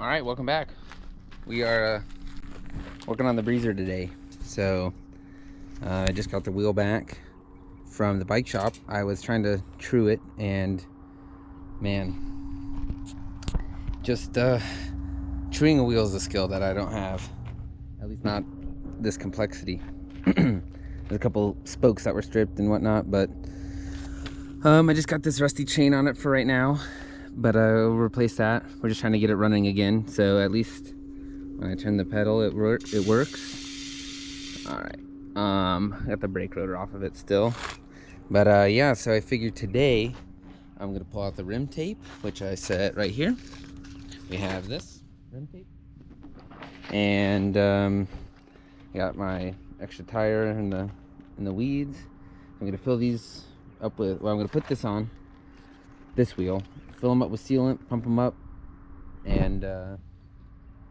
Alright, welcome back. We are working on the breezer today. So I just got the wheel back from the bike shop. I was trying to true it, and man, just truing a wheel is a skill that I don't have, at least not this complexity. There's a couple spokes that were stripped and whatnot, but I just got this rusty chain on it for right now, but I'll replace that. We're just trying to get it running again, so at least when I turn the pedal it works. All right, I got the brake rotor off of it still, but yeah, so I figured today I'm gonna pull out the rim tape, which I set right here. We have this rim tape, and got my extra tire in the weeds. I'm gonna fill these up with, well, I'm gonna put this on this wheel, fill them up with sealant, pump them up, and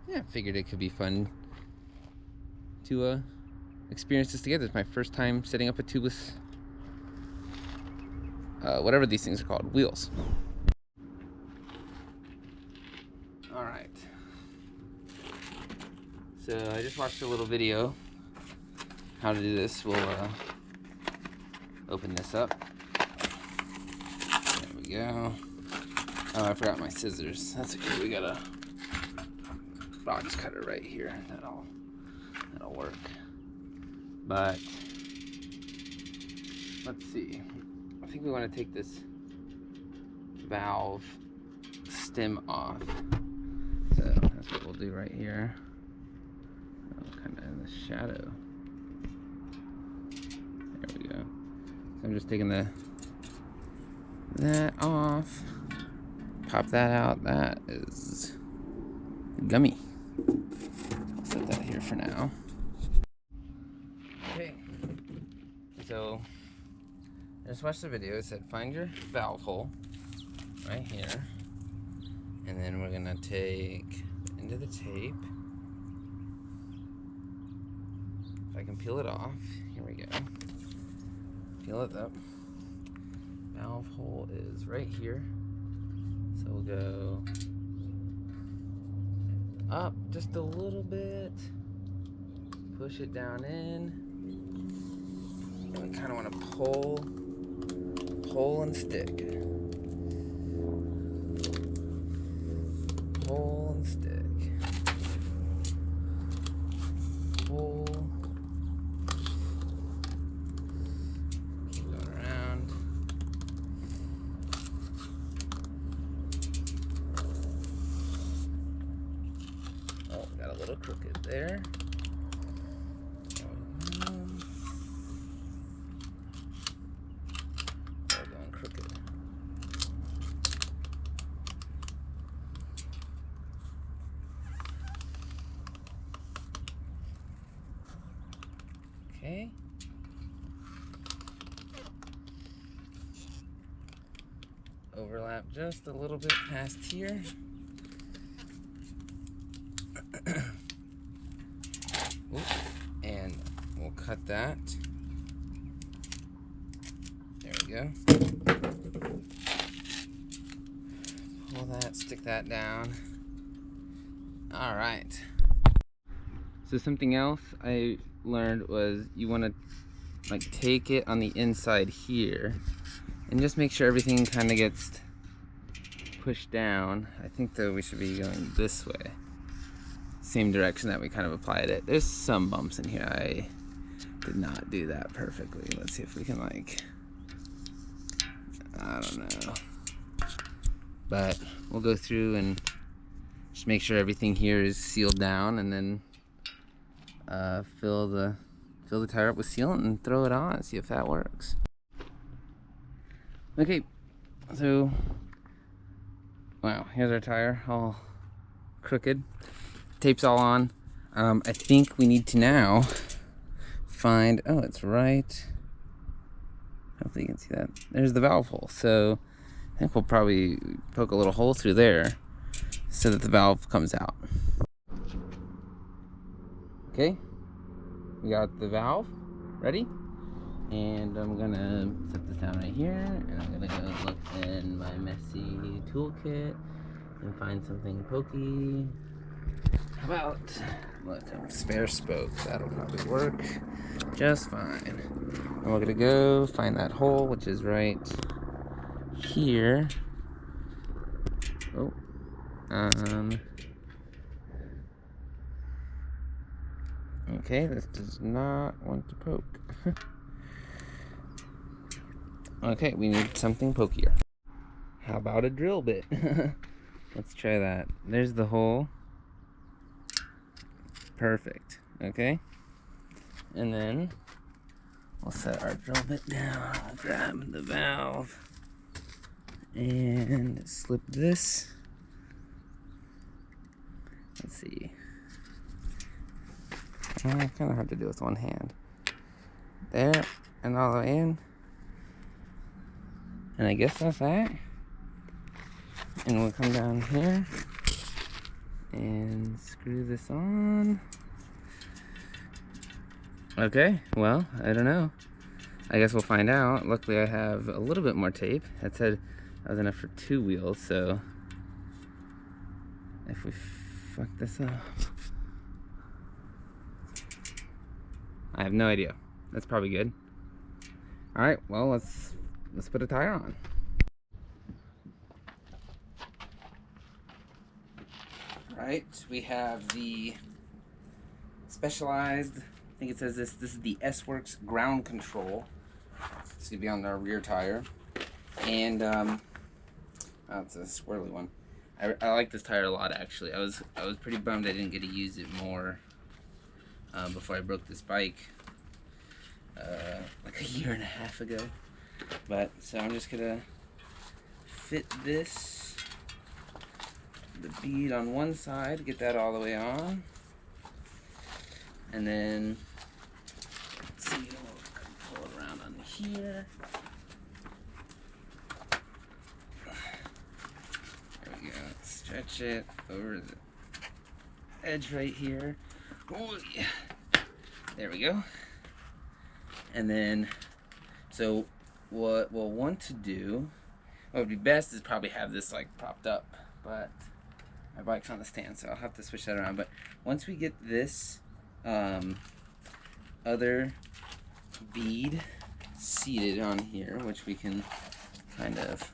yeah, figured it could be fun to experience this together. It's my first time setting up a tubeless, whatever these things are called, wheels. All right, so I just watched a little video how to do this. We'll open this up. There we go. Oh, I forgot my scissors. That's okay. We got a box cutter right here. That'll work. But let's see. I think we want to take this valve stem off. So that's what we'll do right here. Oh, kind of in the shadow. There we go. So I'm just taking that off. Pop that out. That is gummy. I'll set that here for now. Okay. So I just watched the video. It said find your valve hole right here, and then we're gonna take into the tape. If I can peel it off, here we go. Peel it up. Valve hole is right here. So we'll go up just a little bit, push it down in, and we kind of want to pull and stick. Pull and stick. Pull. Keep going around. Oh, got a little crooked there. We're going crooked. Okay. Overlap just a little bit past here. And we'll cut that. There we go. Pull that, stick that down. All right. So something else I learned was you want to like take it on the inside here and just make sure everything kind of gets pushed down. I think though we should be going this way, same direction that we kind of applied it. There's some bumps in here. I did not do that perfectly. Let's see if we can, like, I don't know, but we'll go through and just make sure everything here is sealed down, and then fill the tire up with sealant and throw it on, see if that works. Okay, so wow, here's our tire all crooked, tape's all on. I think we need to now find, oh, it's right, hopefully you can see that, there's the valve hole. So I think we'll probably poke a little hole through there so that the valve comes out. Okay, we got the valve ready, and I'm gonna set this down right here, and I'm gonna go look in my messy toolkit and find something pokey How about, look, a spare spoke. That'll probably work just fine. And we're gonna go find that hole, which is right here. Oh, okay, this does not want to poke. Okay, we need something pokier. How about a drill bit? Let's try that. There's the hole. Perfect. Okay. And then we'll set our drill bit down. I'll grab the valve and slip this. Let's see. Kind of hard to do with one hand. There, and all the way in. And I guess that's that. And we'll come down here and screw this on. Okay, well, I don't know. I guess we'll find out. Luckily I have a little bit more tape. That said that was enough for 2 wheels, so if we fuck this up, I have no idea. That's probably good. Alright, well, let's put a tire on. Right, we have the Specialized, I think it says this is the S-Works ground control. It's gonna be on our rear tire. And oh, it's a swirly one. I like this tire a lot, actually. I was pretty bummed I didn't get to use it more before I broke this bike like a year and a half ago. But so I'm just gonna fit this, the bead on one side, get that all the way on, and then let's see, we'll pull it around on here. There we go. Stretch it over the edge right here. Oh yeah. There we go. And then, so what we'll want to do, what would be best is probably have this like propped up, but my bike's on the stand, so I'll have to switch that around. But once we get this other bead seated on here, which we can kind of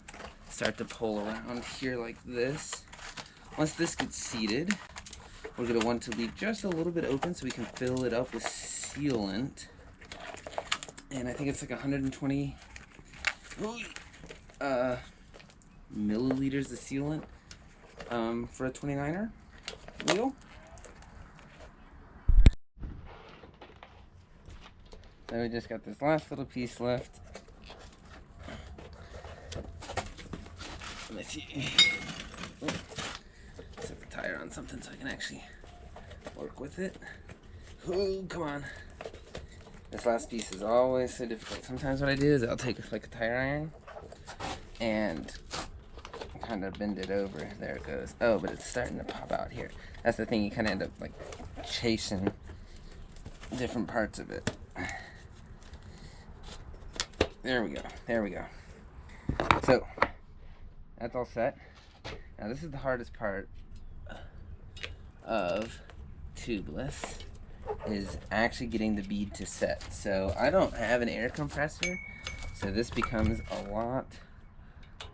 start to pull around here like this. Once this gets seated, we're going to want to leave just a little bit open so we can fill it up with sealant. And I think it's like 120 milliliters of sealant for a 29er wheel. So we just got this last little piece left. Let me see. Set the tire on something so I can actually work with it. Oh, come on. This last piece is always so difficult. Sometimes what I do is I'll take like a tire iron and kind of bend it over. There it goes. Oh, but it's starting to pop out here. That's the thing, you kind of end up like chasing different parts of it. There we go. There we go. So that's all set. Now this is the hardest part of tubeless, is actually getting the bead to set. So I don't have an air compressor, so this becomes a lot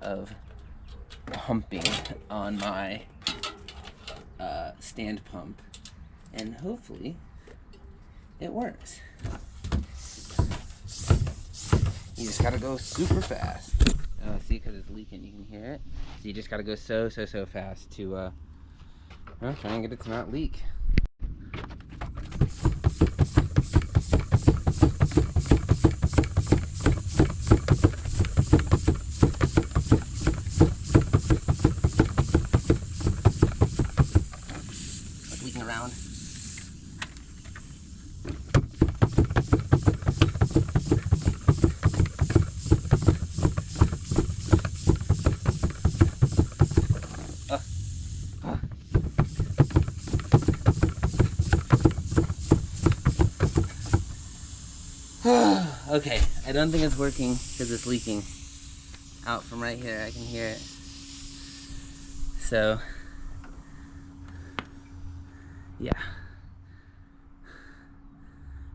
of pumping on my stand pump, and hopefully it works. You just gotta go super fast. Oh, see, because it's leaking, you can hear it. So you just gotta go so fast to well, try and get it to not leak. It's leaking around. Okay, I don't think it's working because it's leaking out from right here. I can hear it. So Yeah.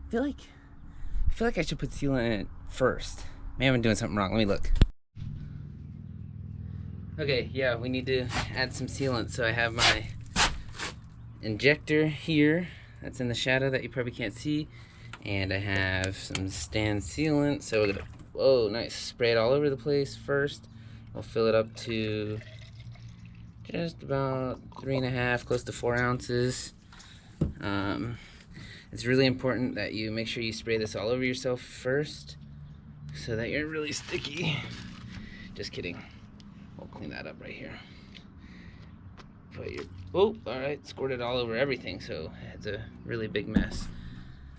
I feel like I should put sealant in it first. Maybe I'm doing something wrong. Let me look. Okay, yeah, we need to add some sealant. So I have my injector here that's in the shadow that you probably can't see, and I have some stand sealant. So we're gonna, whoa, nice, spray it all over the place first. We'll fill it up to just about 3.5, close to 4 ounces. It's really important that you make sure you spray this all over yourself first so that you're really sticky. Just kidding. We'll clean that up right here. Put your, oh, all right, squirted all over everything, so it's a really big mess.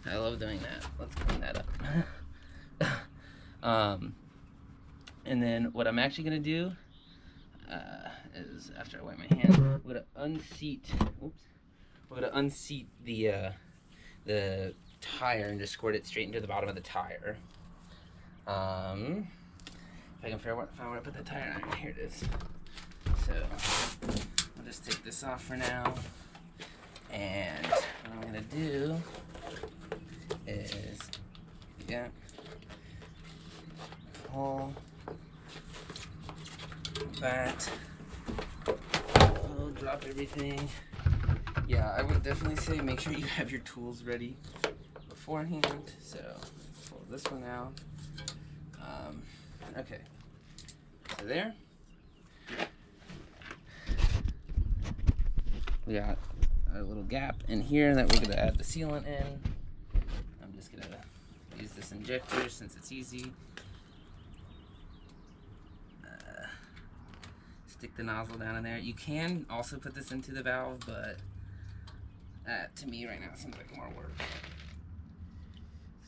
I love doing that. Let's clean that up. And then what I'm actually gonna do is, after I wipe my hands, we're gonna unseat. Oops. We're gonna unseat the tire and just squirt it straight into the bottom of the tire. If I can find where I put the tire iron, here it is. So I'll just take this off for now, and what I'm gonna do is, yeah, pull that. Oh, drop everything. Yeah, I would definitely say make sure you have your tools ready beforehand. So pull this one out. Okay, so there. We got a little gap in here that we're gonna add the sealant in. I'm just gonna use this injector since it's easy. Stick the nozzle down in there. You can also put this into the valve, but to me right now it seems like more work.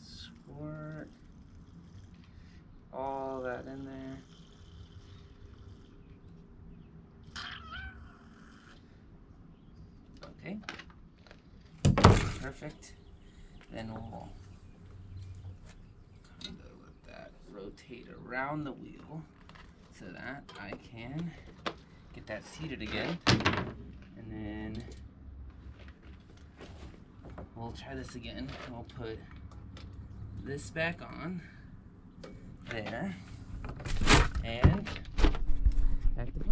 Squirt all that in there. Okay, perfect. Then we'll kind of let that rotate around the wheel so that I can get that seated again. And then we'll try this again. We'll put this back on there and back to the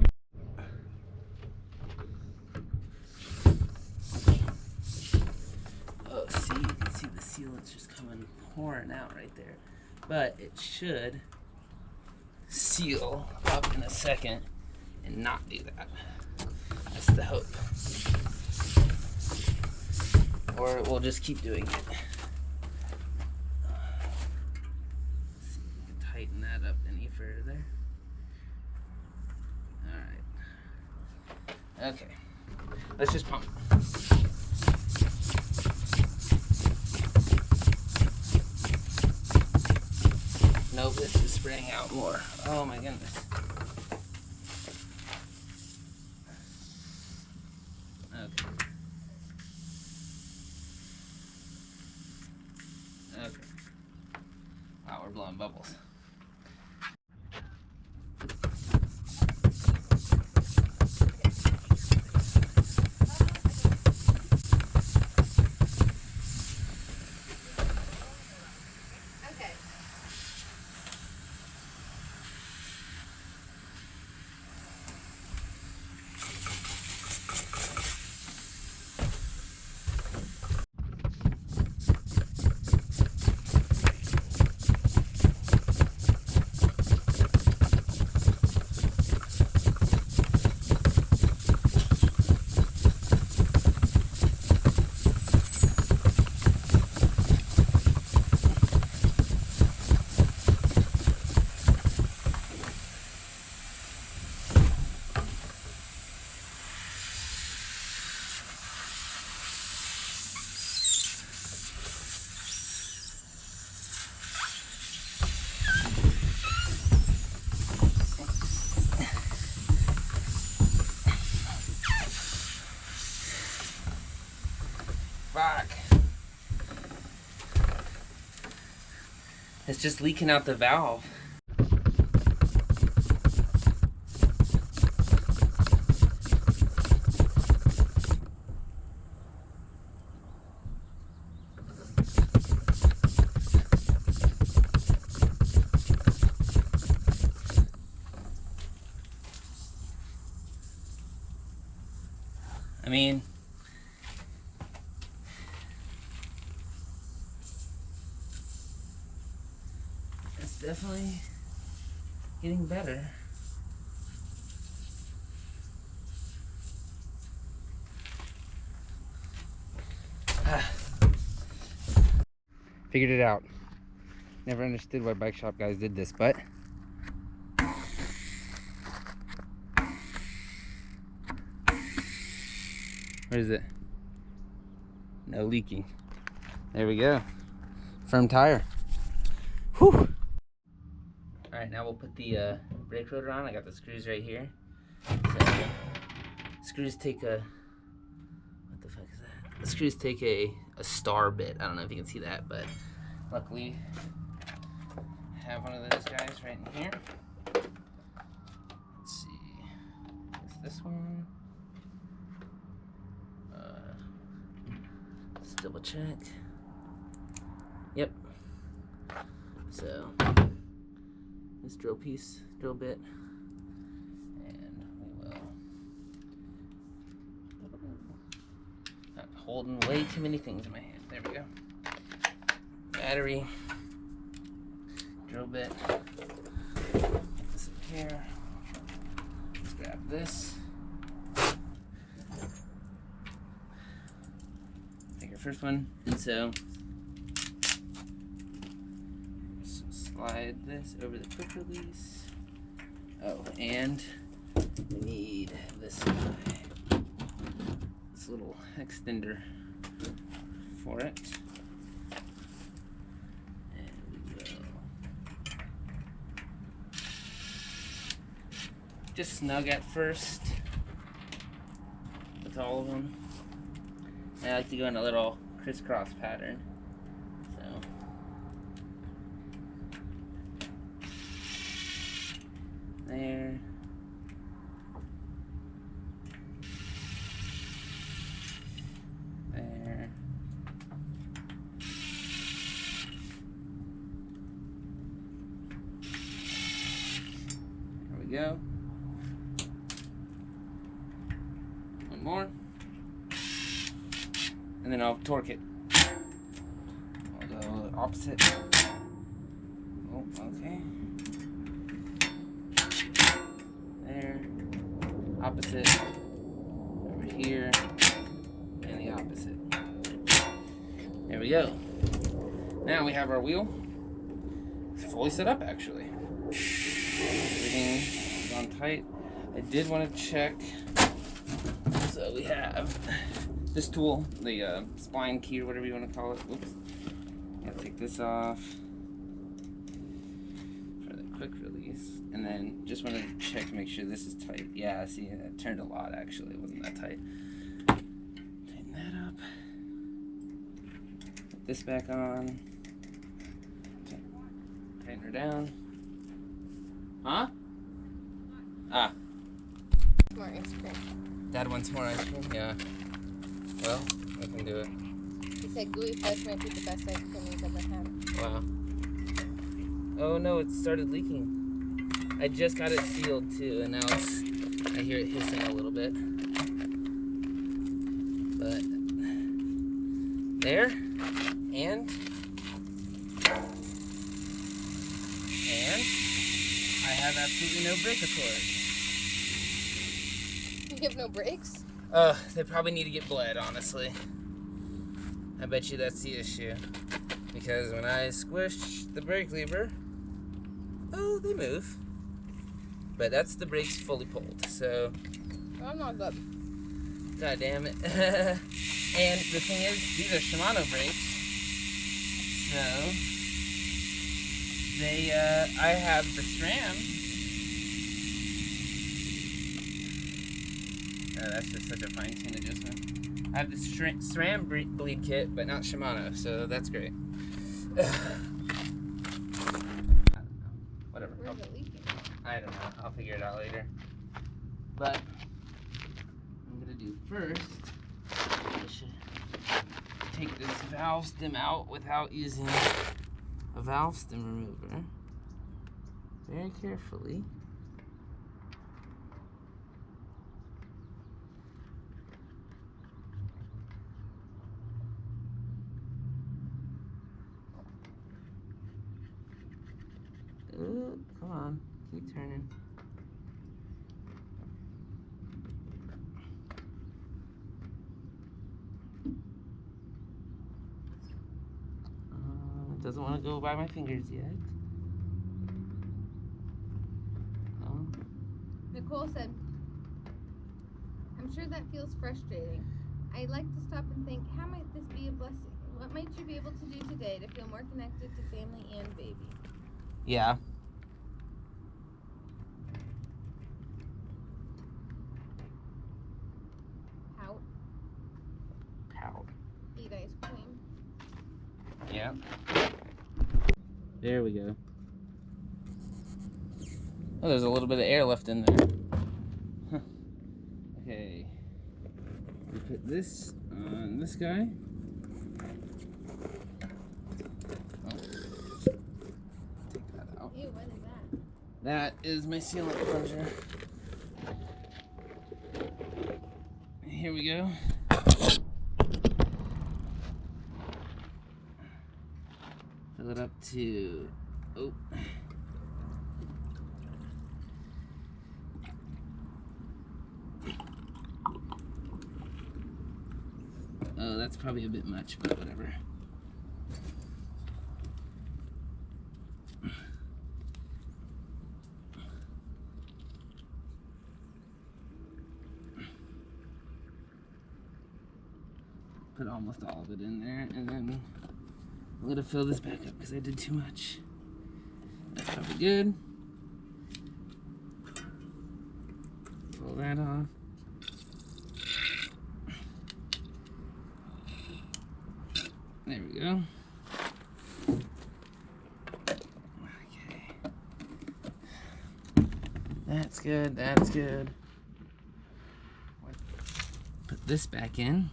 oh, see, you can see the sealant's just coming pouring out right there, but it should seal up in a second and not do that. That's the hope. Or we'll just keep doing it. Let's see if we can tighten that up any further. Alright. Okay. Let's just pump. Nope, this is spraying out more. Oh my goodness. Okay. Okay. Wow, we're blowing bubbles. Fuck. It's just leaking out the valve. I mean, it's definitely getting better. Figured it out. Never understood why bike shop guys did this, but what is it? No leaking. There we go. Firm tire. Whew. Alright, now we'll put the brake rotor on. I got the screws right here. So, screws take a... What the fuck is that? The screws take a star bit. I don't know if you can see that, but luckily I have one of those guys right in here. Let's see. It's this one. Let's double check. Yep. So this drill bit, and we will. Not holding way too many things in my hand. There we go. Battery, drill bit. Put this in here. Let's grab this. Take our first one, and so slide this over the quick release. Oh, and we need this guy. This little extender for it. And we will just snug at first with all of them. And I like to go in a little crisscross pattern. There. There. There we go. One more. And then I'll torque it. I'll go opposite. Oh, okay. There, opposite, over here, and the opposite. There we go. Now we have our wheel. It's fully set up, actually. Everything is on tight. I did want to check. So we have this tool, the spline key or whatever you want to call it. Oops. I'm gonna take this off for the quick release. And then just wanted to check to make sure this is tight. Yeah, see, it turned a lot actually. It wasn't that tight. Tighten that up. Put this back on. Tighten her down. Huh? Ah. More ice cream. Dad wants more ice cream? Yeah. Well, I can do it. He said gooey fudge might be the best ice cream he's ever had. Wow. Oh no, it started leaking. I just got it sealed too, and now I hear it hissing a little bit. But there, and I have absolutely no brake accord. You have no brakes? They probably need to get bled, honestly. I bet you that's the issue. Because when I squish the brake lever, oh, they move. But that's the brakes fully pulled, so. I'm not good. God damn it. And the thing is, these are Shimano brakes. So, they, I have the SRAM. Oh, that's just such a fine-tuned adjustment. I have the SRAM bleed kit, but not Shimano, so that's great. Whatever. Where's it leaking? I don't know. I'll figure it out later. But I'm gonna do first. I should take this valve stem out without using a valve stem remover. Very carefully. doesn't want to go by my fingers yet. Oh. Nicole said, I'm sure that feels frustrating. I like to stop and think, how might this be a blessing? What might you be able to do today to feel more connected to family and baby? Yeah. Pout. Pout. Eat ice cream. Yeah. There we go. Oh, there's a little bit of air left in there. Huh. Okay. We put this on this guy. Oh. Take that out. Ew, what is that? That is my sealant plunger. Here we go. Fill it up to, oh. Oh, that's probably a bit much, but whatever. Put almost all of it in there, and then I'm gonna fill this back up because I did too much. That's probably good. Pull that off. There we go. Okay. That's good, that's good. Put this back in.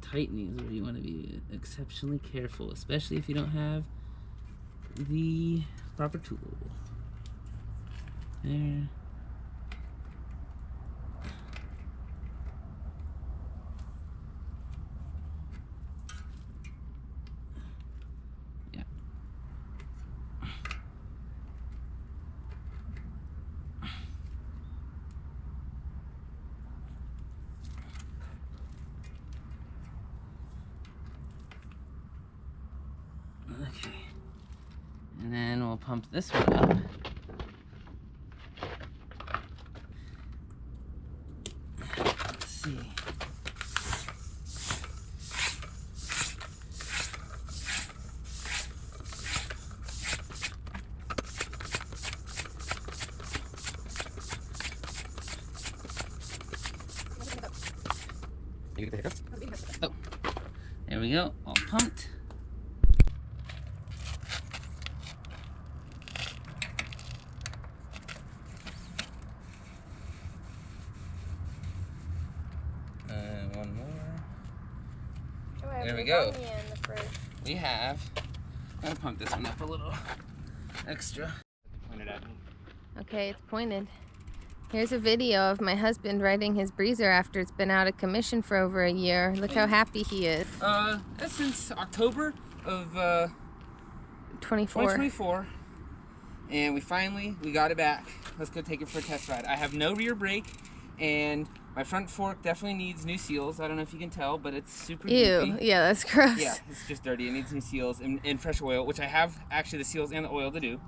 Tightening is where you want to be exceptionally careful, especially if you don't have the proper tool. There. Yeah. Okay, and then we'll pump this one up. Let's see. You get the hiccups? Oh, there we go, all pumped. One more. There we go. We have. I'm gonna pump this one up a little extra. Point it at me. Okay, it's pointed. Here's a video of my husband riding his breezer after it's been out of commission for over a year. Look how happy he is. That's since October of 2024. And we got it back. Let's go take it for a test ride. I have no rear brake, and my front fork definitely needs new seals. I don't know if you can tell, but it's super Ew, goopy. yeah, that's gross. Yeah, it's just dirty. It needs new seals and fresh oil, which I have actually the seals and the oil to do.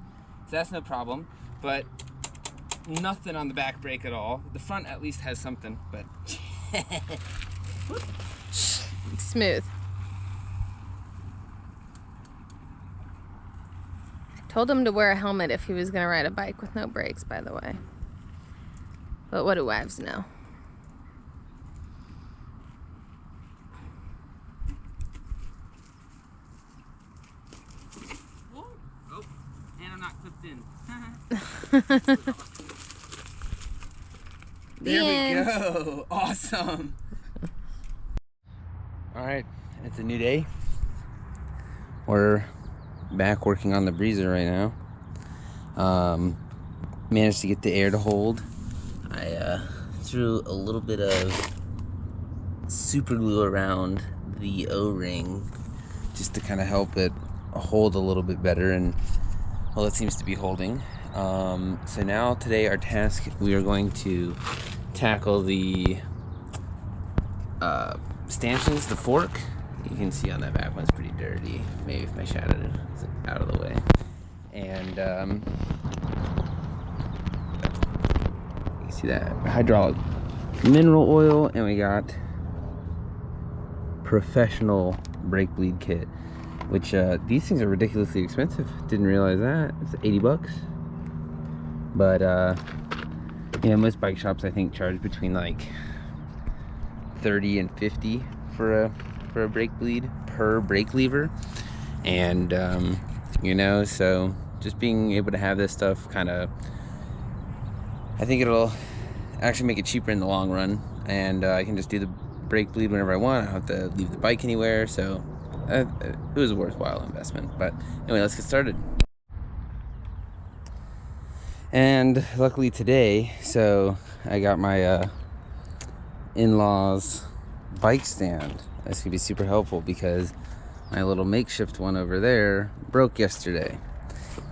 So that's no problem. But nothing on the back brake at all. The front at least has something, but smooth. Told him to wear a helmet if he was gonna ride a bike with no brakes, by the way. But what do wives know? Oh, and I'm not clipped in. There we go. Awesome. All right, it's a new day. We're back working on the breezer right now. Managed to get the air to hold. I threw a little bit of super glue around the O-ring just to kind of help it hold a little bit better, and well, it seems to be holding. So now today our task, we are going to tackle the stanchions, the fork. You can see on that back one's pretty dirty. Maybe if my shadow is out of the way. And you see that hydraulic mineral oil, and we got professional brake bleed kit, which these things are ridiculously expensive. Didn't realize that. It's 80 bucks. But yeah, most bike shops I think charge between like 30 and 50 for a brake bleed per brake lever. And you know, so just being able to have this stuff kind of, I think it'll actually make it cheaper in the long run, and I can just do the brake bleed whenever I want. I don't have to leave the bike anywhere, so it was a worthwhile investment. But anyway, let's get started. And luckily today, so I got my in-laws bike stand. That's gonna be super helpful because my little makeshift one over there broke yesterday.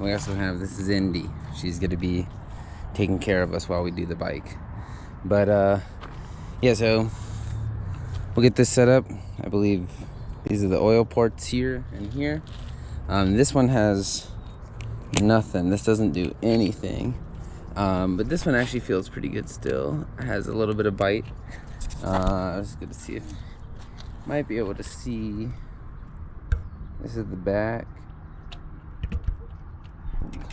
We also have, this is Indy. She's gonna be taking care of us while we do the bike. But yeah, so we'll get this set up. I believe these are the oil ports here and here. This one has nothing. This doesn't do anything. But this one actually feels pretty good still. It has a little bit of bite. I was good to see if might be able to see. This is the back.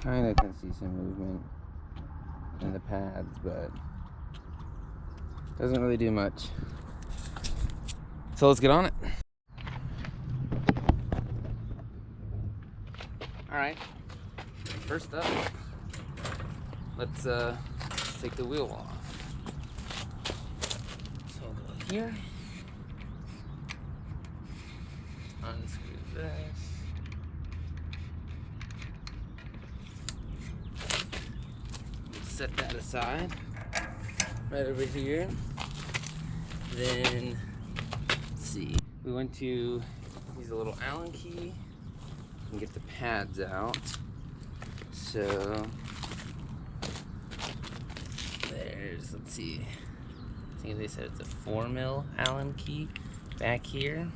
Kind of can see some movement in the pads, but doesn't really do much. So let's get on it. All right. First up, let's take the wheel off. So I'll go here. Unscrew this. Set that aside. Right over here. Then, let's see. We went to use a little Allen key and get the pads out. So, there's, let's see. I think they said it's a 4mm Allen key back here.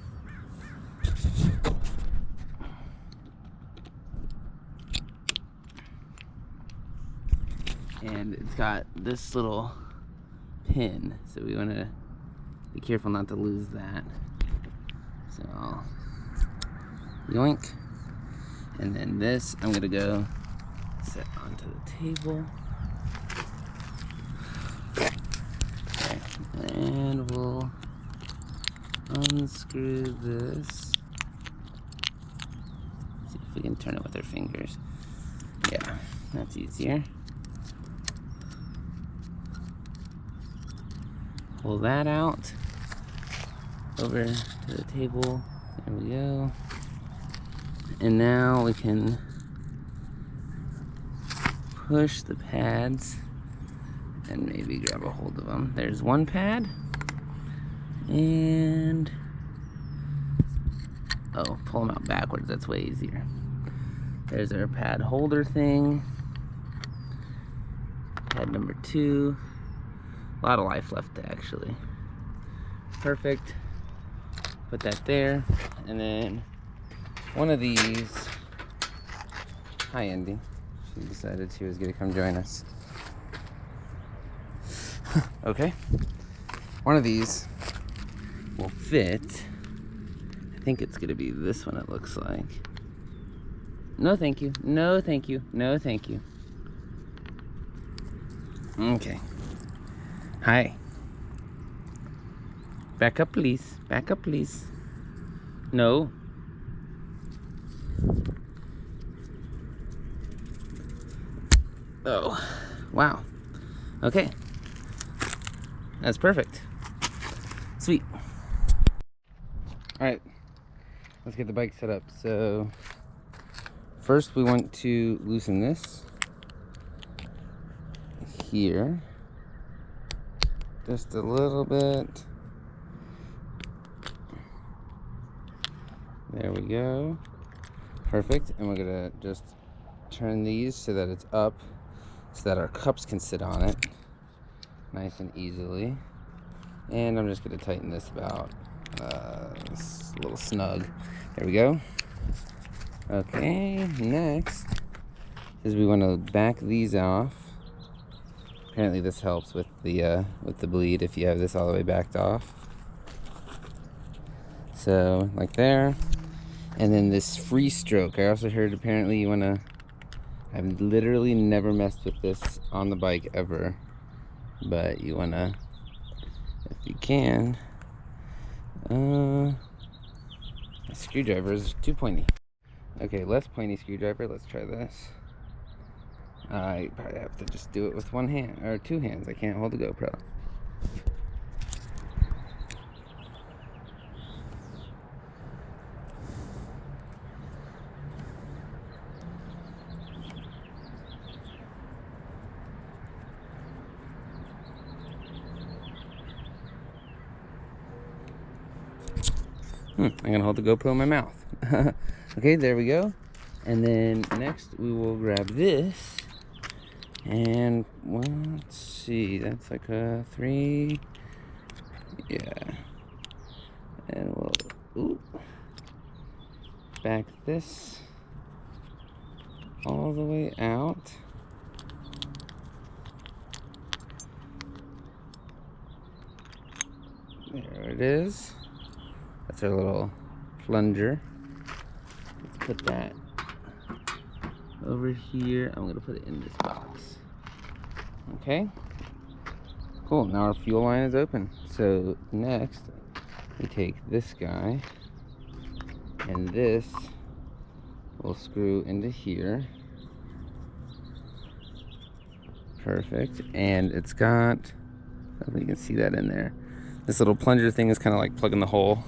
And it's got this little pin, so we want to be careful not to lose that. So, yoink. And then this, I'm gonna go set onto the table. Okay. And we'll unscrew this. See if we can turn it with our fingers. Yeah, that's easier. Pull that out over to the table. There we go. And now we can push the pads and maybe grab a hold of them. There's one pad. And oh, pull them out backwards. That's way easier. There's our pad holder thing. Pad number 2. A lot of life left actually. Perfect. Put that there. And then one of these. Hi, Indy. She decided she was going to come join us. Okay. One of these will fit. I think it's going to be this one, it looks like. No, thank you. No, thank you. No, thank you. Okay. Hi. Back up, please. Back up, please. No. Oh, wow. Okay. That's perfect. Sweet. All right. Let's get the bike set up. So, first we want to loosen this here. Just a little bit. There we go. Perfect. And we're gonna just turn these so that it's up, so that our cups can sit on it. nice and easily. And I'm just going to tighten this about this little snug. There we go. Okay, next is we want to back these off. Apparently this helps with the bleed if you have this all the way backed off. So like there. And then this free stroke. I also heard apparently you want to, I've literally never messed with this on the bike ever, but you want to, if you can, a screwdriver is too pointy. Okay, less pointy screwdriver. Let's try this. I probably have to just do it with one hand, or two hands. I can't hold the GoPro. I'm gonna hold the GoPro in my mouth. Okay, there we go. And then next we will grab this. And well, let's see, that's like a 3. Yeah. And we'll back this all the way out. There it is. That's our little plunger. Let's put that over here. I'm gonna put it in this box. Okay. Cool, now our fuel line is open. So next, we take this guy, and this will screw into here. Perfect, and it's got, I don't think you can see that in there. This little plunger thing is kind of like plugging the hole.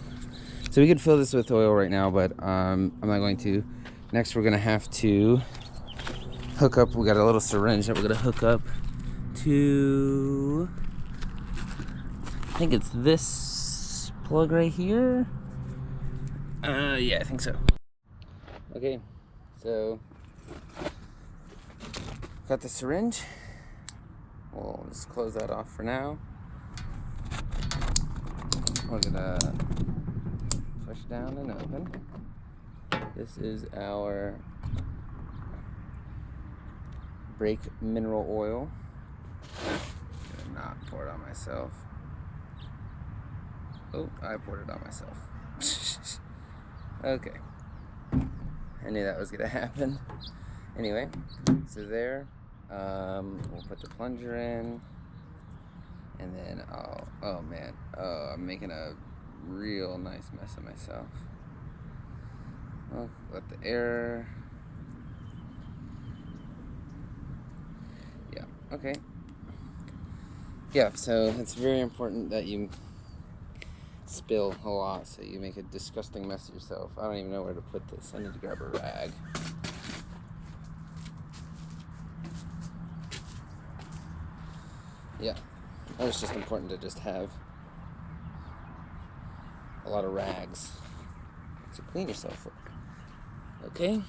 So we could fill this with oil right now, but I'm not going to. Next, we're gonna have to hook up, we got a little syringe that we're gonna hook up to, I think it's this plug right here. Yeah, I think so. Okay, so got the syringe. We'll just close that off for now. We're gonna push down and open. This is our brake mineral oil. I'm gonna not pour it on myself. Oh, I poured it on myself. Okay. I knew that was gonna happen. Anyway, so there. We'll put the plunger in. And then oh man, I'm making a real nice mess of myself. Well, let the air. Yeah, okay. Yeah, so it's very important that you spill a lot so you make a disgusting mess of yourself. I don't even know where to put this. I need to grab a rag. Yeah, it's just important to just have a lot of rags to clean yourself with. Okay,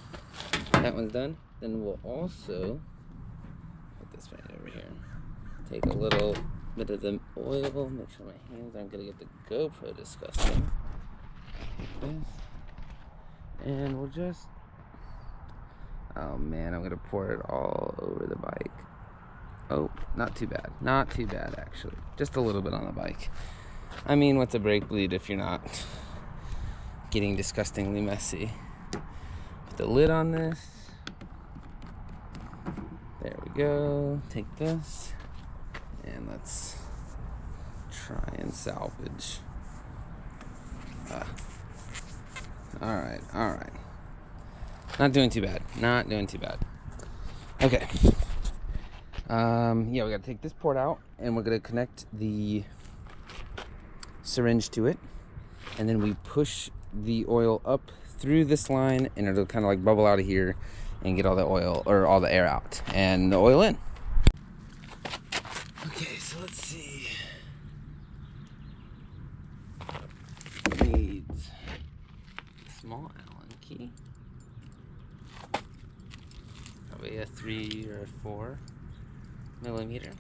that one's done. Then we'll also put this right over here. Take a little bit of the oil, make sure my hands aren't gonna get the GoPro disgusting. Like this. And we'll just, oh man, I'm gonna pour it all over the bike. Oh, not too bad. Not too bad, actually. Just a little bit on the bike. I mean, what's a brake bleed if you're not getting disgustingly messy? Put the lid on this. There we go. Take this. And let's try and salvage. Alright, alright. Not doing too bad. Not doing too bad. Okay. Yeah, we gotta take this port out, and we're gonna connect the syringe to it, and then we push the oil up through this line, and it'll kind of like bubble out of here and get all the oil, or all the air out, and the oil in. Okay, so let's see. Needs a small Allen key, probably a 3 or 4 millimeter.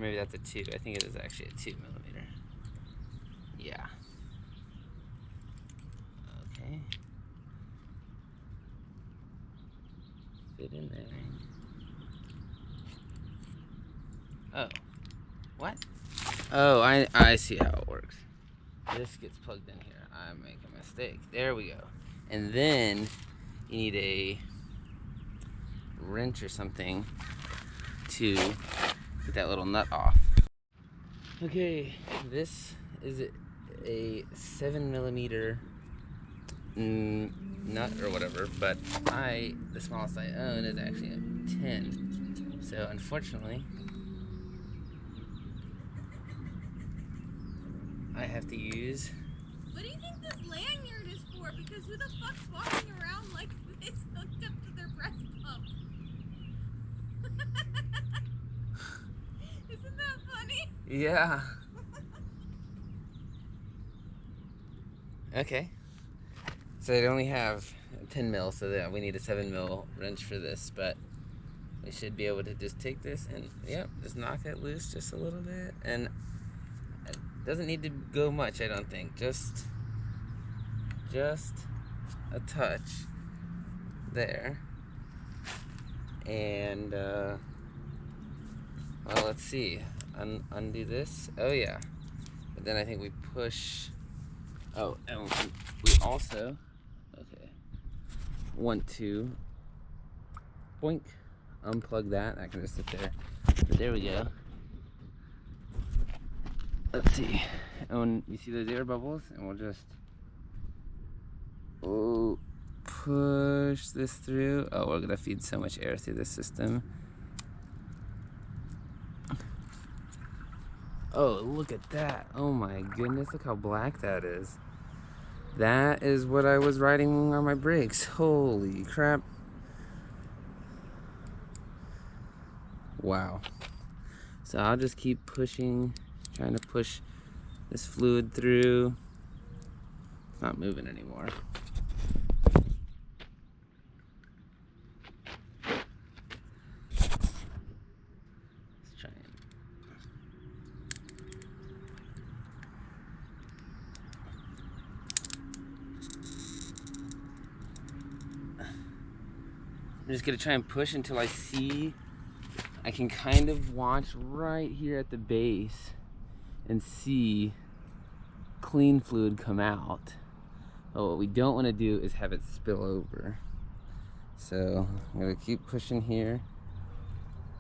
maybe that's a 2. I think it is actually a 2mm. Yeah. Okay. Fit in there. Oh. What? Oh, I see how it works. This gets plugged in here. I make a mistake. There we go. And then you need a wrench or something to get that little nut off. Okay, this is a 7mm nut or whatever, but the smallest I own is actually a 10. So unfortunately, I have to use. What do you think this lanyard is for? Because who the fuck's walking around like this hooked up to their breast pump? Isn't that funny? Yeah. Okay. So they only have 10 mil, so that we need a 7mm wrench for this, but we should be able to just take this and, yep, just knock it loose just a little bit. And it doesn't need to go much, I don't think. Just a touch there. And, well, let's see. Undo this. Oh, yeah. But then I think we push. Oh, and we also, okay, want to boink, unplug that. I can just sit there. But there we go. Let's see. And you see those air bubbles? And we'll just push this through. Oh, we're gonna feed so much air through this system. Oh, look at that. Oh my goodness, look how black that is. That is what I was riding on my brakes. Holy crap. Wow. So I'll just keep pushing, trying to push this fluid through. It's not moving anymore. Let's try and I'm just gonna try and push until I see. I can kind of watch right here at the base and see clean fluid come out. But what we don't want to do is have it spill over. So I'm gonna keep pushing here.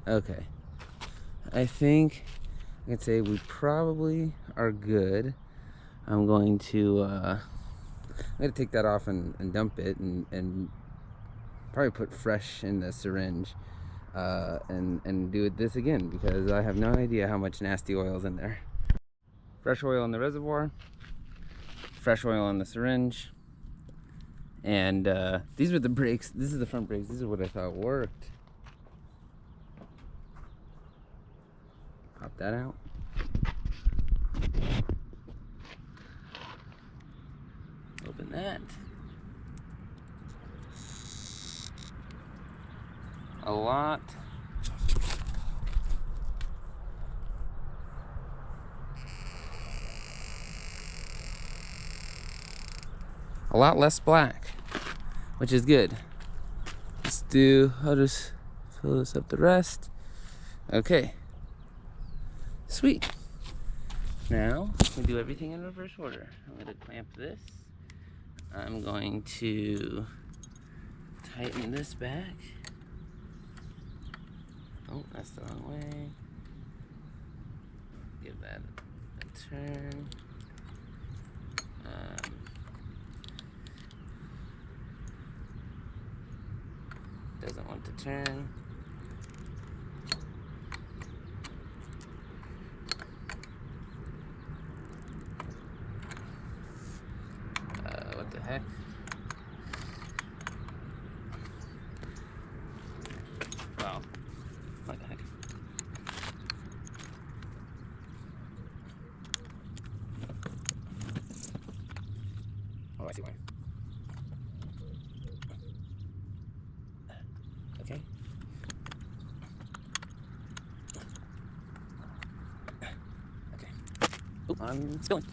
Okay. I think I can say we probably are good. I'm going to take that off and dump it and probably put fresh in the syringe and do this again, because I have no idea how much nasty oil is in there. Fresh oil in the reservoir, fresh oil in the syringe, and these were the brakes. This is the front brakes. This is what I thought worked. Pop that out. Open that. A lot less black, which is good. I'll just fill this up the rest. Okay, sweet. Now we do everything in reverse order. I'm going to clamp this. I'm going to tighten this back. Oh, that's the wrong way. Give that a turn. Doesn't want to turn. What the heck? Wow. What the heck? Oh, I see why. Okay. Oh, I'm spilling.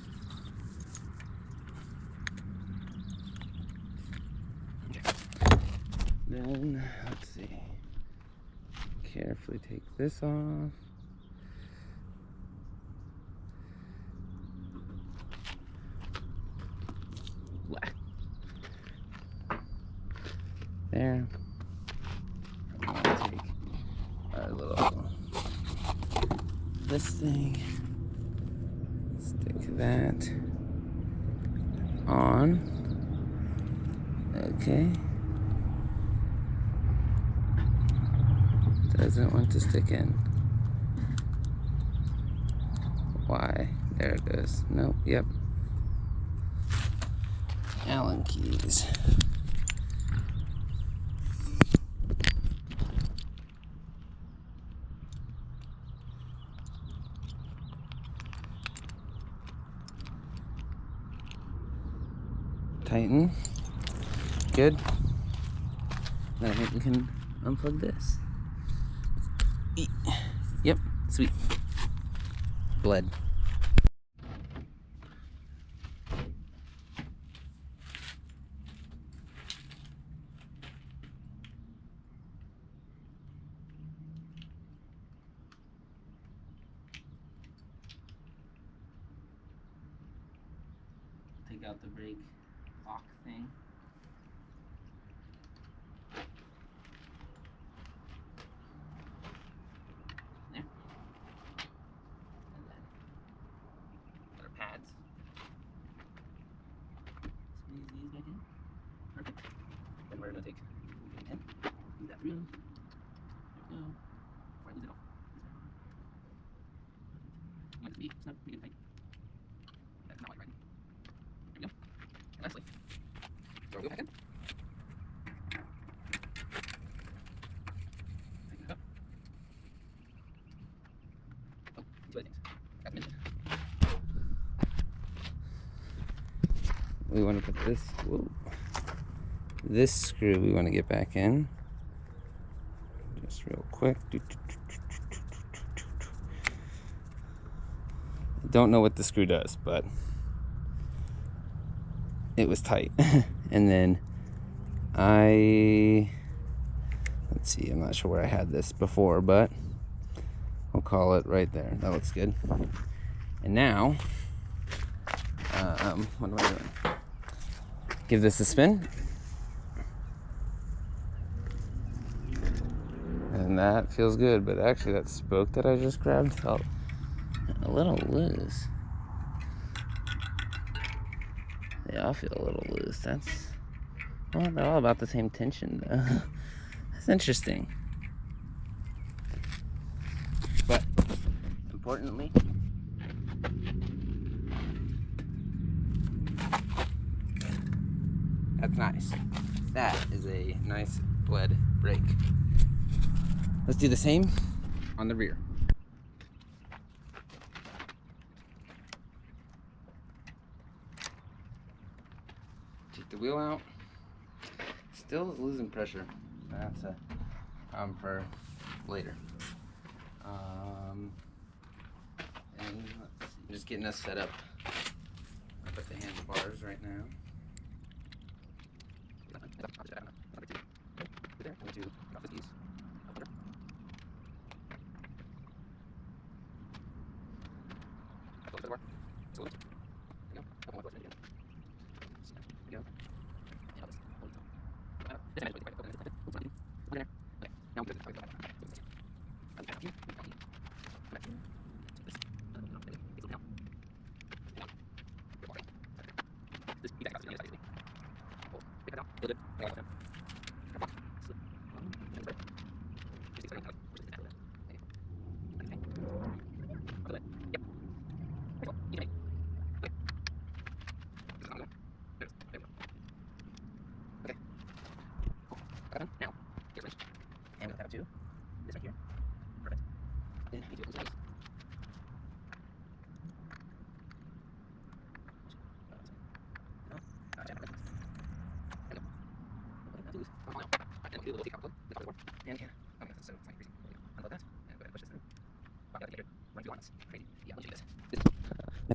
Okay. Then, let's see. Carefully take this off. There. I'm gonna take our little this thing, stick that on. Okay. Doesn't want to stick in. Why? There it goes. Nope. Yep. Allen keys. Tighten. Good. Then I think we can unplug this. Yep. Sweet. Bled. Take out the brake lock thing. There. And then put our pads. Squeeze these back in. Perfect. Then we're gonna take a pin, move that through. There we go. Before I lose it all. Might be snug, pretty good tight. That's not like right. There we go. And lastly, throw it back in. Tighten it up. Oh, two other things. Got to mention. We want to put this. Whoa. This screw we want to get back in. Just real quick. Don't know what the screw does, but it was tight. And then let's see, I'm not sure where I had this before, but I'll call it right there. That looks good. And now, what am I doing? Give this a spin. And that feels good, but actually that spoke that I just grabbed felt a little loose. They all feel a little loose. Well, they're all about the same tension though. That's interesting. But importantly, that's nice. That is a nice bled brake. Let's do the same on the rear. Take the wheel out. Still losing pressure. That's a problem for later. And let's see. I'm just getting us set up. Up at the handlebars right now. Now, get ready. And we'll have two. This right here. Perfect. Then we do it. And again. Okay, so it's like unload that. And go ahead and push this through. Wow, yeah, run through on this. Crazy. Yeah, let's do this.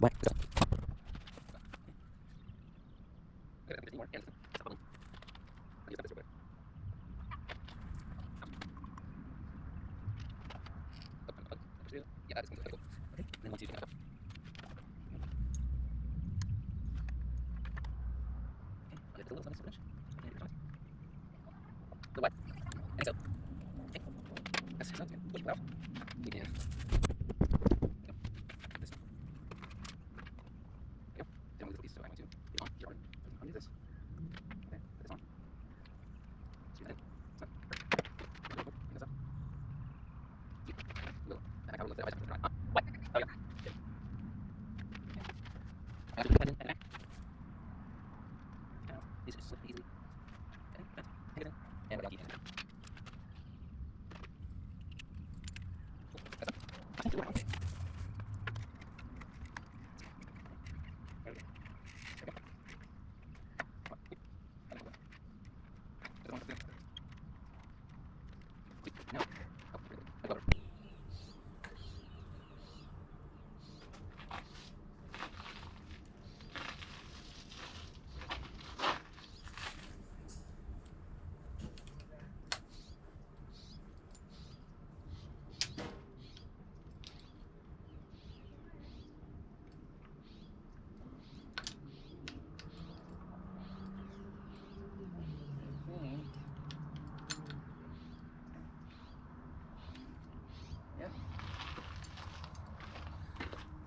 Yep.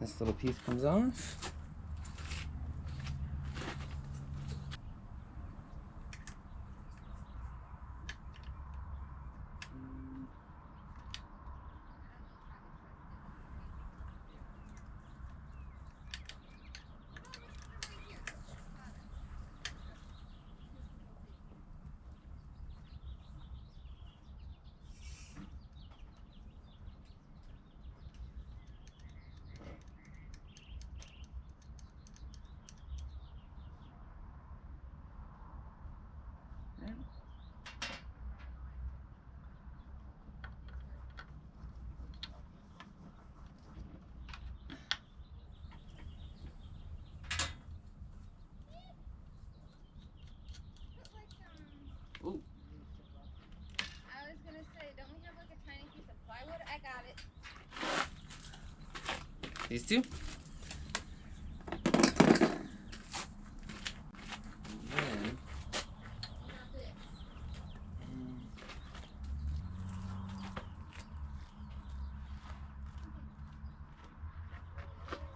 This little piece comes off. Ooh. I was gonna say, don't we have like a tiny piece of plywood? I got it. These two?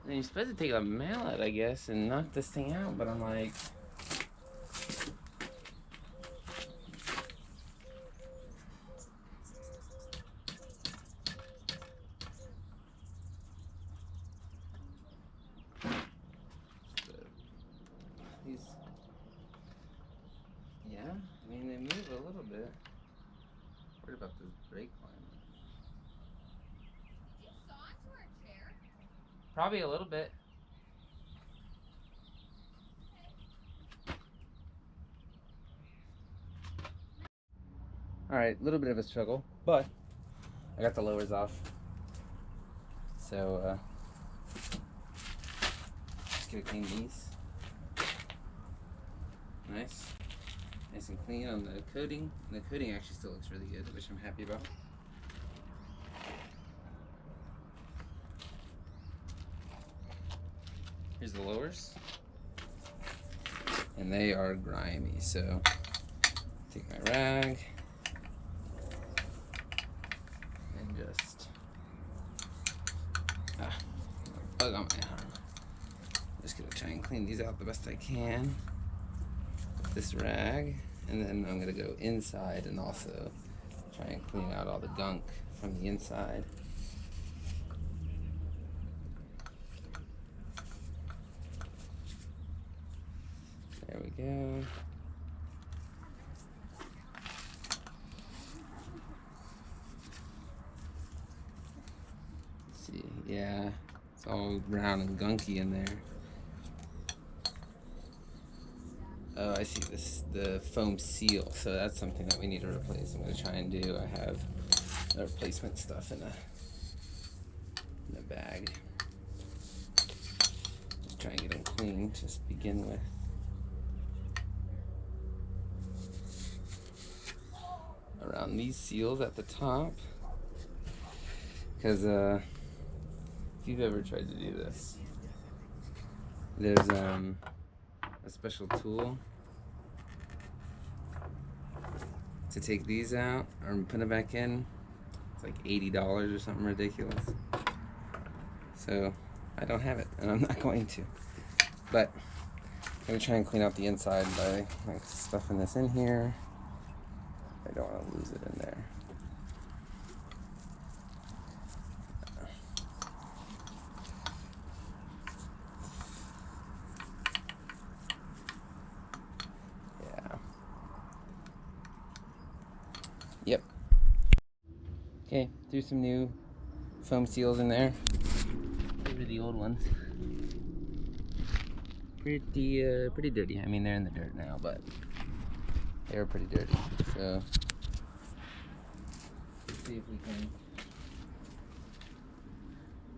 And you're supposed to take a mallet, I guess, and knock this thing out, but I'm like... These... Yeah, I mean, they move a little bit. Worried about this brake line. Did you saw into our chair? Probably a little bit. Alright, a little bit of a struggle, but I got the lowers off. So, just gonna clean these. Nice. Nice and clean on the coating. And the coating actually still looks really good, which I'm happy about. Here's the lowers. And they are grimy, so take my rag and just bug on my arm. I'm just gonna try and clean these out the best I can with this rag, and then I'm gonna go inside and also try and clean out all the gunk from the inside. There we go. Let's see, yeah, it's all brown and gunky in there. Oh, I see this, the foam seal, so that's something that we need to replace. I'm gonna try and do. I have the replacement stuff in a bag. try and get them clean, just begin with. Around these seals at the top. Because if you've ever tried to do this, there's a special tool to take these out or put them back in. It's like $80 or something ridiculous. So I don't have it, and I'm not going to. But I'm gonna try and clean out the inside by like stuffing this in here. I don't want to lose it in there. Yeah. Yep. Okay, threw some new foam seals in there. These are the old ones. Pretty dirty. I mean, they're in the dirt now, but they were pretty dirty. So let's see if we can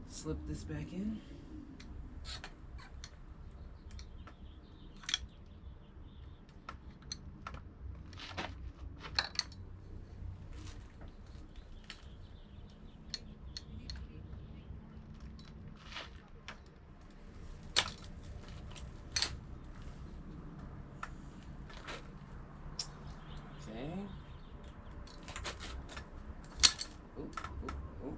slip this back in. Okay. Oh.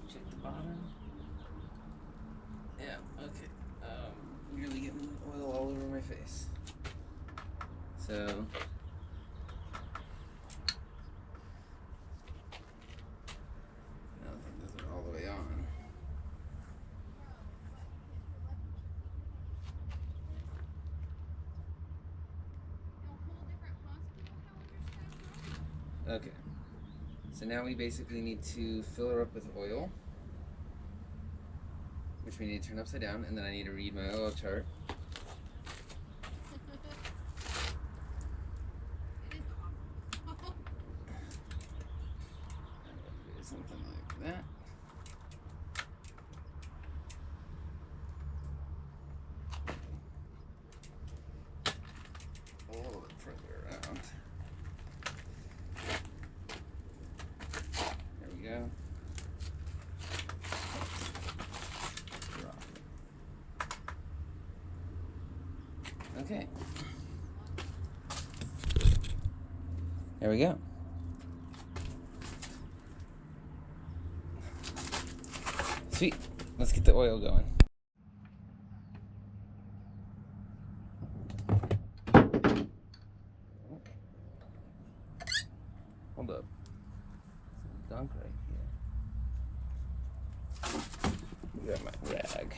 Check the bottom. Yeah, okay. Really getting oil all over my face. So I don't think those are all the way on. Okay. So now we basically need to fill her up with oil, which we need to turn upside down, and then I need to read my oil chart. Something like that. A little bit further around. There we go. Drop it. Okay. There we go. Sweet. Let's get the oil going. Hold up. Some gunk right here. Grab my rag.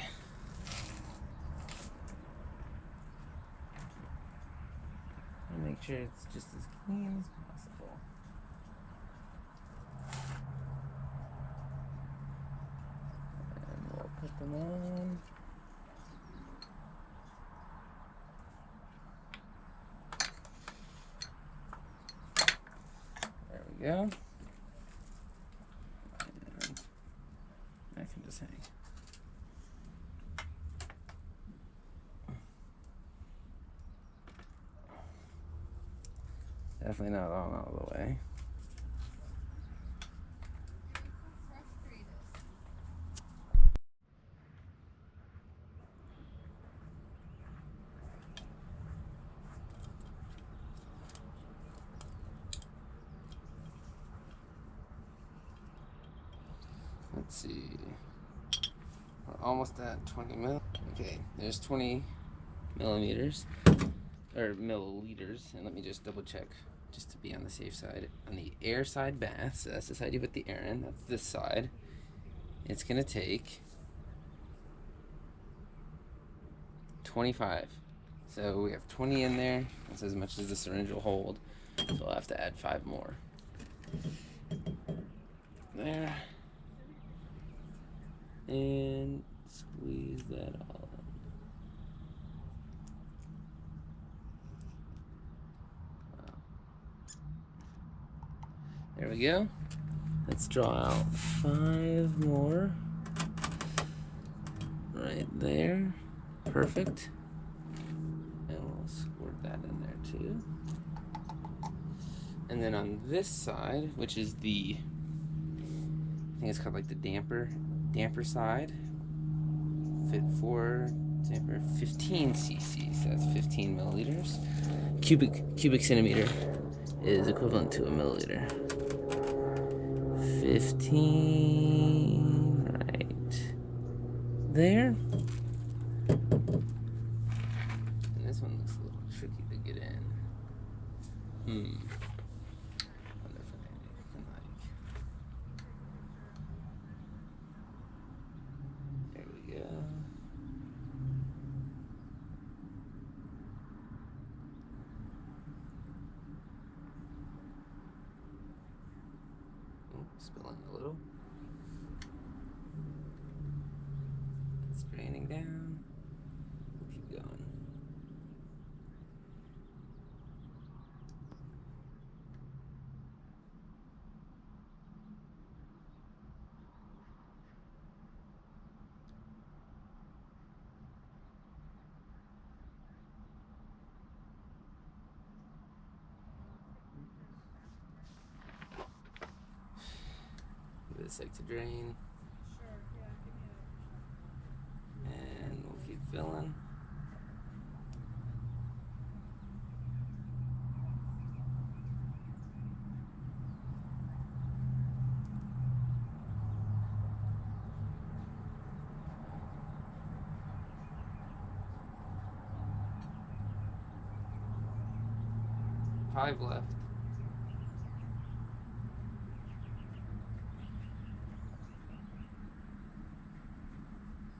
And make sure it's just as clean as possible. And we'll put them on. There we go. And I can just hang. Definitely not all the way. Let's see. We're almost at 20 mil. Okay, there's 20 millimeters or milliliters, and let me just double check just to be on the safe side. On the air side bath, so that's the side you put the air in, that's this side. It's gonna take 25. So we have 20 in there. That's as much as the syringe will hold. So we'll have to add 5 more. There. And squeeze that all in. Wow. There we go. Let's draw out 5 more. there. Perfect. And we'll squirt that in there too. And then on this side, which is the, I think it's called like the damper side, fit for damper 15 cc, so that's 15 milliliters. Cubic centimeter is equivalent to a milliliter. 15 right there. And this one looks a little tricky to get in. Wonder if I can like, there we go. Oh, spilling a little. It's draining down. We'll keep going. Give it a sec to drain. And we'll keep filling. Five left.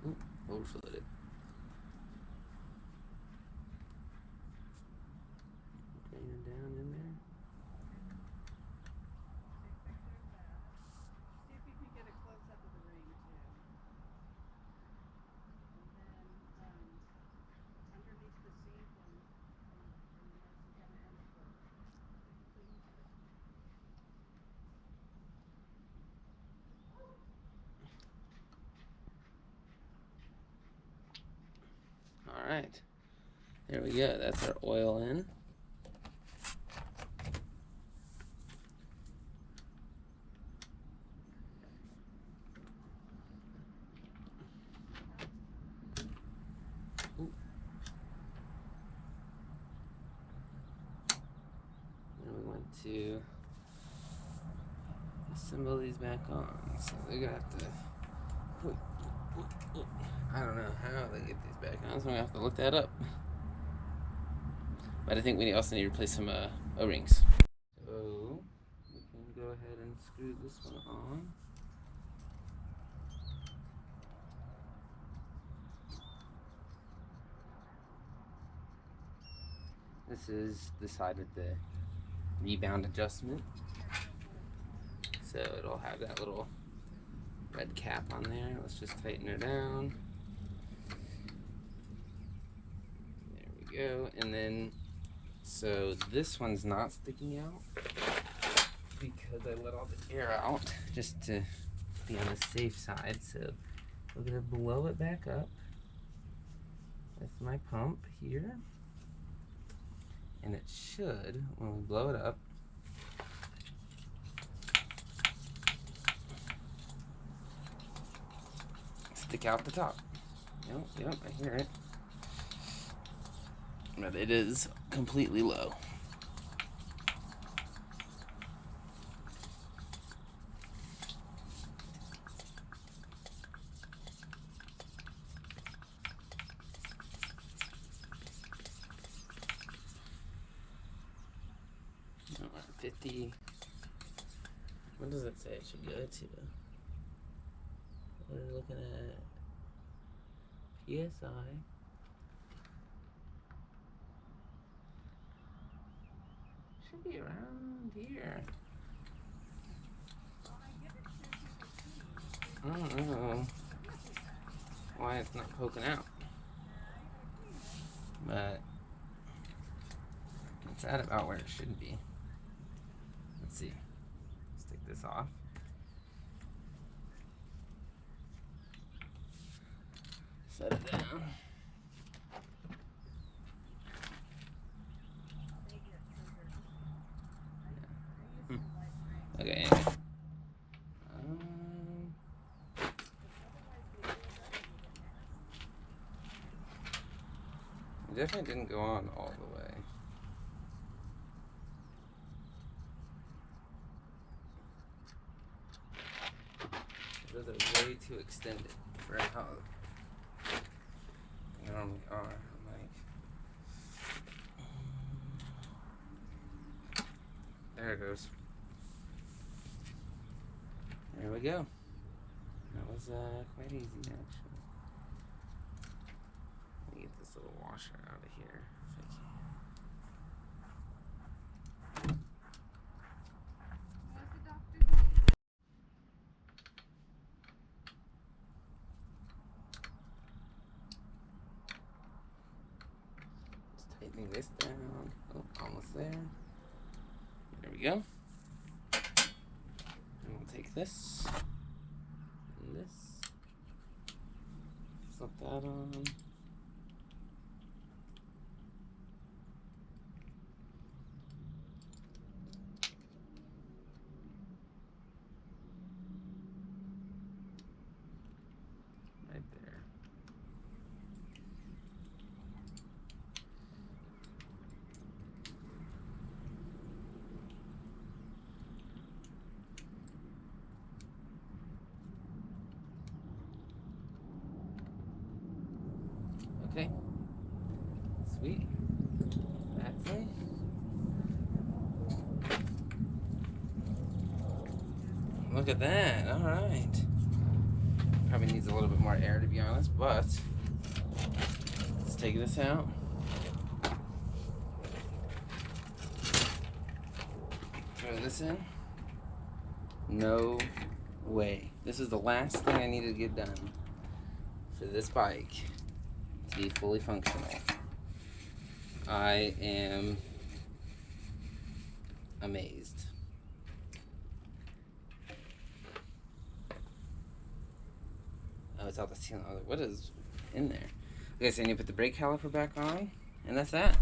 Oop, overflowed it. Draining down in there. See if you can get a close up of the ring too. And then underneath the sink and kind of end the All right, there we go. That's our oil in. Ooh. Then we want to assemble these back on. So they're gonna have to. I don't know how they get these back on, so I'm gonna have to look that up. But I think we also need to replace some O-rings. So we can go ahead and screw this one on. This is the side of the rebound adjustment. So it'll have that little red cap on there. Let's just tighten her down. There we go. And then, so this one's not sticking out because I let all the air out just to be on the safe side. So we're gonna blow it back up with my pump here. And it should, when we blow it up, stick out the top. Yep, I hear it. But it is completely low. Oh, 50. What does it say it should go to? What are we looking at? PSI. Should be around here. I don't know why it's not poking out. But it's at about where it should be. Let's see. Let's take this off. Set it down. They get triggered. I Hmm. usually like mine. Okay. Otherwise they build up and they get nasty. It definitely didn't go on all the way. Those are way too extended for how they normally are. I'm like, there it goes. There we go. That was quite easy actually. Let me get this little washer out of here if I can. What was the doctor doing? Just tightening this down. Oh, almost there. There we go. And we'll take this and this. Slip that on. Right there. Okay. Sweet. That's it. Look at that. All right. Probably needs a little bit more air to be honest, but let's take this out. Throw this in. No way. This is the last thing I needed to get done for this bike to be fully functional. I am amazed. Oh, it's out the ceiling. I was like, what is in there? Okay, so I need to put the brake caliper back on, and that's that.